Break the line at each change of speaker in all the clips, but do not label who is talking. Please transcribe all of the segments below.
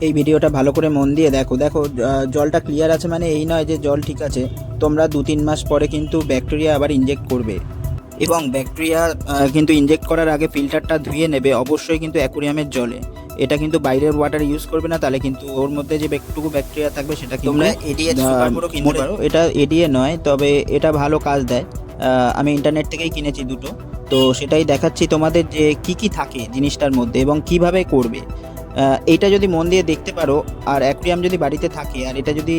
এই ভিডিওটা ভালো করে মন দিয়ে দেখো। জলটা ক্লিয়ার আছে মানে এই নয় যে জল ঠিক আছে। তোমরা 2-3 মাস পরে কিন্তু ব্যাকটেরিয়া আবার ইনজেক্ট করবে, এবং ব্যাকটেরিয়া কিন্তু ইনজেক্ট করার আগে ফিল্টারটা ধুয়ে নেবে অবশ্যই কিন্তু অ্যাকুরিয়ামের জলে। এটা কিন্তু বাইরের ওয়াটার ইউজ করবে না, তাহলে কিন্তু ওর মধ্যে যে একটুকু ব্যাকটেরিয়া থাকবে সেটা তোমরা এডিএ সুপার প্রো কিনতে পারো। এটা এডিএ নয়, তবে এটা ভালো কাজ দেয়। আমি ইন্টারনেট থেকেই কিনেছি দুটো, তো সেটাই দেখাচ্ছি তোমাদের যে কি থাকে জিনিসটার মধ্যে এবং কিভাবে করবে। এইটা যদি মন দিয়ে দেখতে পারো আর অ্যাকুরিয়াম যদি বাড়িতে থাকে আর এটা যদি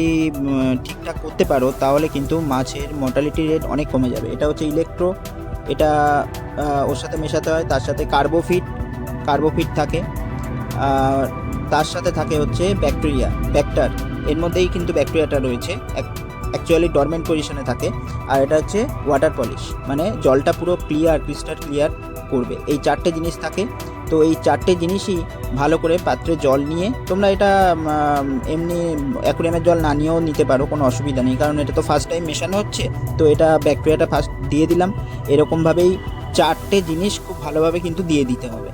ঠিকঠাক করতে পারো, তাহলে কিন্তু মাছের মর্টালিটি রেট অনেক কমে যাবে। এটা হচ্ছে ইলেকট্রো, এটা ওর সাথে মেশাতে হয়, তার সাথে কার্বোফিট থাকে, আর তার সাথে থাকে হচ্ছে ব্যাক্টার। এর মধ্যেই কিন্তু ব্যাকটেরিয়াটা রয়েছে, অ্যাকচুয়ালি ডরমেন্ট পজিশনে থাকে। আর এটা হচ্ছে ওয়াটার পলিশ, মানে জলটা পুরো ক্রিস্টাল ক্লিয়ার করবে। এই 4টে জিনিস থাকে। তো এই 4টে জিনিসই ভালো করে পাত্রে জল নিয়ে তোমরা এটা এমনি অ্যাকুরিয়ামের জল না নিয়েও নিতে পারো, কোনো অসুবিধা নেই, কারণ এটা তো ফার্স্ট টাইম মেশানো হচ্ছে। তো এটা ব্যাকটেরিয়াটা ফার্স্ট দিয়ে দিলাম। এরকমভাবেই 4টে জিনিস খুব ভালোভাবে কিন্তু দিয়ে দিতে হবে।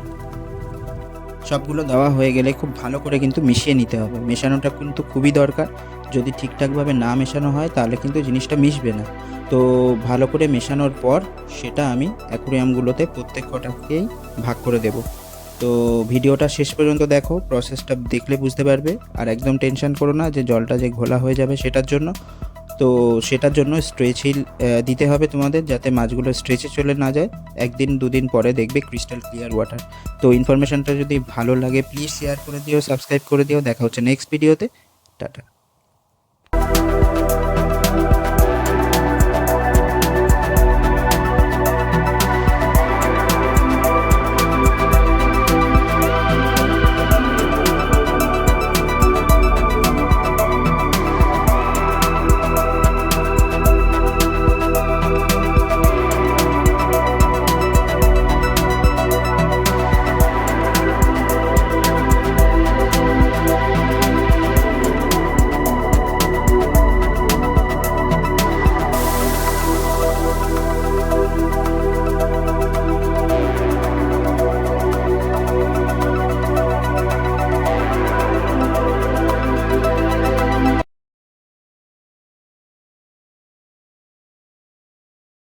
সবগুলো দেওয়া হয়ে গেলে খুব ভালো করে কিন্তু মিশিয়ে নিতে হবে। মেশানোটা কিন্তু খুবই দরকার। যদি ঠিকঠাকভাবে না মেশানো হয় তাহলে কিন্তু জিনিসটা মিশবে না। তো ভালো করে মেশানোর পর সেটা আমি অ্যাকুরিয়ামগুলোতে প্রত্যেক কটাকেই ভাগ করে দেব। তো ভিডিওটা শেষ পর্যন্ত দেখো, প্রসেসটা দেখলে বুঝতে পারবে। আর একদম টেনশন করো না যে জলটা যে ঘোলা হয়ে যাবে সেটার জন্য। তো সেটার জন্য স্ট্রেচ হিল দিতে হবে তোমাদের, যাতে মাছগুলো স্ট্রেচে চলে না যায়। 1-2 দিন পরে দেখবে ক্রিস্টাল ক্লিয়ার ওয়াটার। তো ইনফরমেশনটা যদি ভালো লাগে প্লিজ শেয়ার করে দিও, সাবস্ক্রাইব করে দিও। দেখা হচ্ছে নেক্সট ভিডিওতে। টাটা।